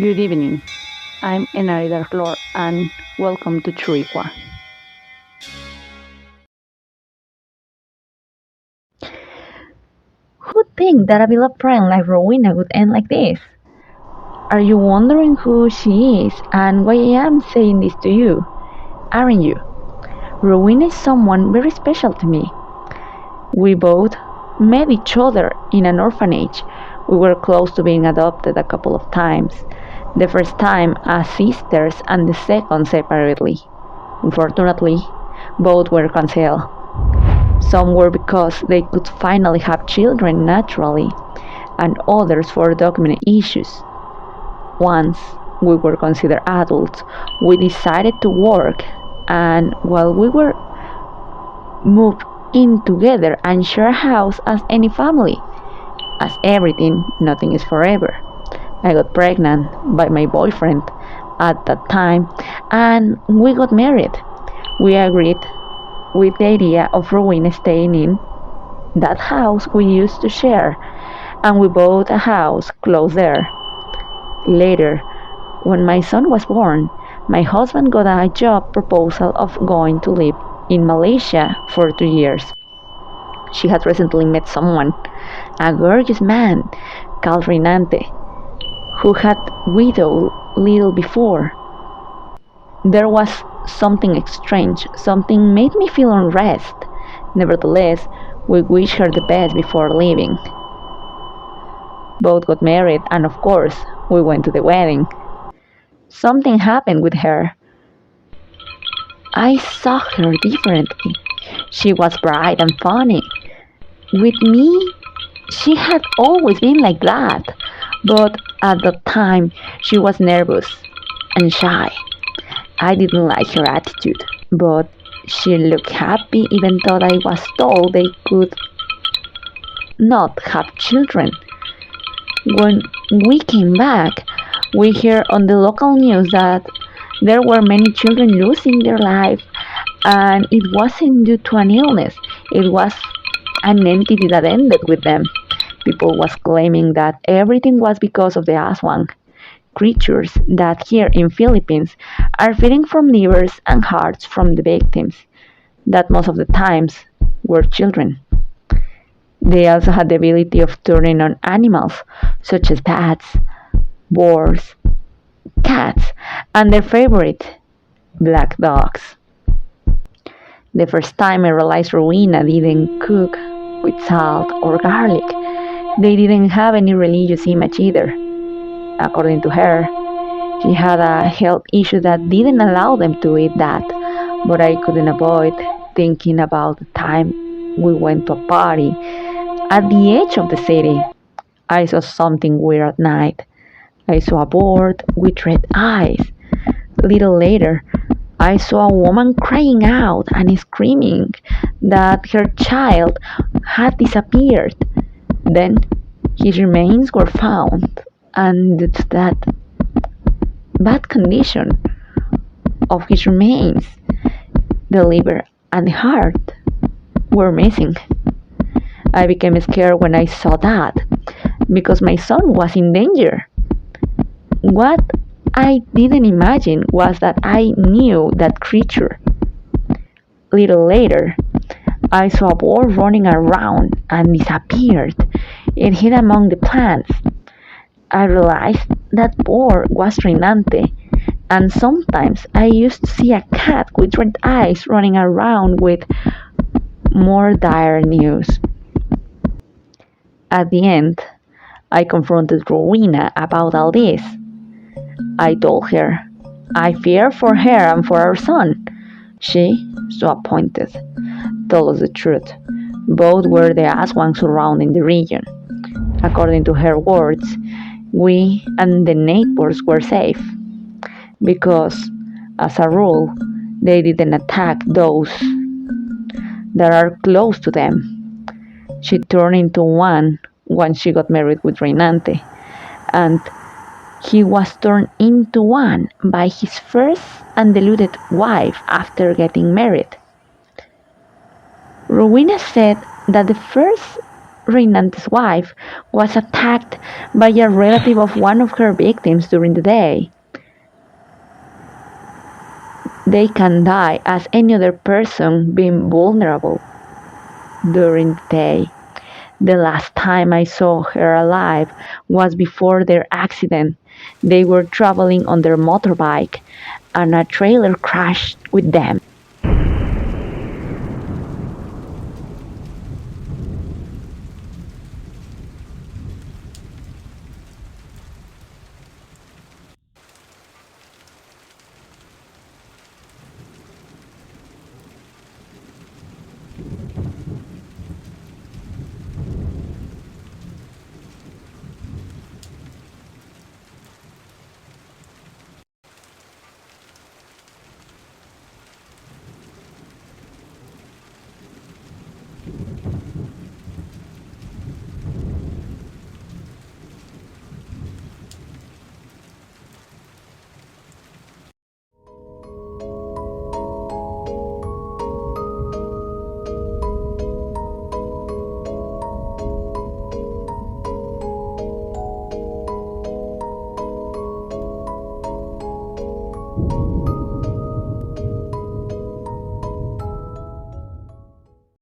Good evening. I'm Enarida Flor and welcome to Churikua. Who'd think that a beloved friend like Rowena would end like this? Are you wondering who she is and why I am saying this to you? Aren't you? Rowena is someone very special to me. We both met each other in an orphanage. We were close to being adopted a couple of times. The first time as sisters and the second separately. Unfortunately, both were cancelled. Some were because they could finally have children naturally, and others for documented issues. Once we were considered adults, we decided to work, and while we were moved in together and share a house as any family. As everything, nothing is forever. I got pregnant by my boyfriend at that time, and we got married. We agreed with the idea of Rowena staying in that house we used to share, and we bought a house close there. Later, when my son was born, my husband got a job proposal of going to live in Malaysia for 2 years. She had recently met someone, a gorgeous man called Rinante, who had widowed little before. There was something strange, something made me feel unrest. Nevertheless, we wished her the best before leaving. Both got married, and of course, we went to the wedding. Something happened with her. I saw her differently. She was bright and funny. With me, she had always been like that, but at the time, she was nervous and shy. I didn't like her attitude, but she looked happy even though I was told they could not have children. When we came back, we heard on the local news that there were many children losing their life, and it wasn't due to an illness, it was an entity that ended with them. People was claiming that everything was because of the Aswang, creatures that here in Philippines are feeding from livers and hearts from the victims, that most of the times were children. They also had the ability of turning on animals, such as bats, boars, cats, and their favorite, black dogs. The first time I realized Rowena didn't cook with salt or garlic. They didn't have any religious image either. According to her, she had a health issue that didn't allow them to eat that, but I couldn't avoid thinking about the time we went to a party at the edge of the city. I saw something weird at night. I saw a board with red eyes. A little later, I saw a woman crying out and screaming that her child had disappeared. Then his remains were found, and due to that bad condition of his remains, the liver and the heart were missing. I became scared when I saw that because my son was in danger. What I didn't imagine was that I knew that creature. Little later, I saw a boar running around and disappeared. It hid among the plants. I realized that boar was Trinante, and sometimes I used to see a cat with red eyes running around with more dire news. At the end, I confronted Rowena about all this. I told her I fear for her and for our son. She, so appointed, told us the truth. Both were the Aswang surrounding the region. According to her words, we and the neighbors were safe because, as a rule, they didn't attack those that are close to them. She turned into one when she got married with Reinante, and he was turned into one by his first undiluted wife after getting married. Rowena said that the first Renante's wife was attacked by a relative of one of her victims during the day. They can die as any other person being vulnerable during the day. The last time I saw her alive was before their accident. They were traveling on their motorbike and a trailer crashed with them.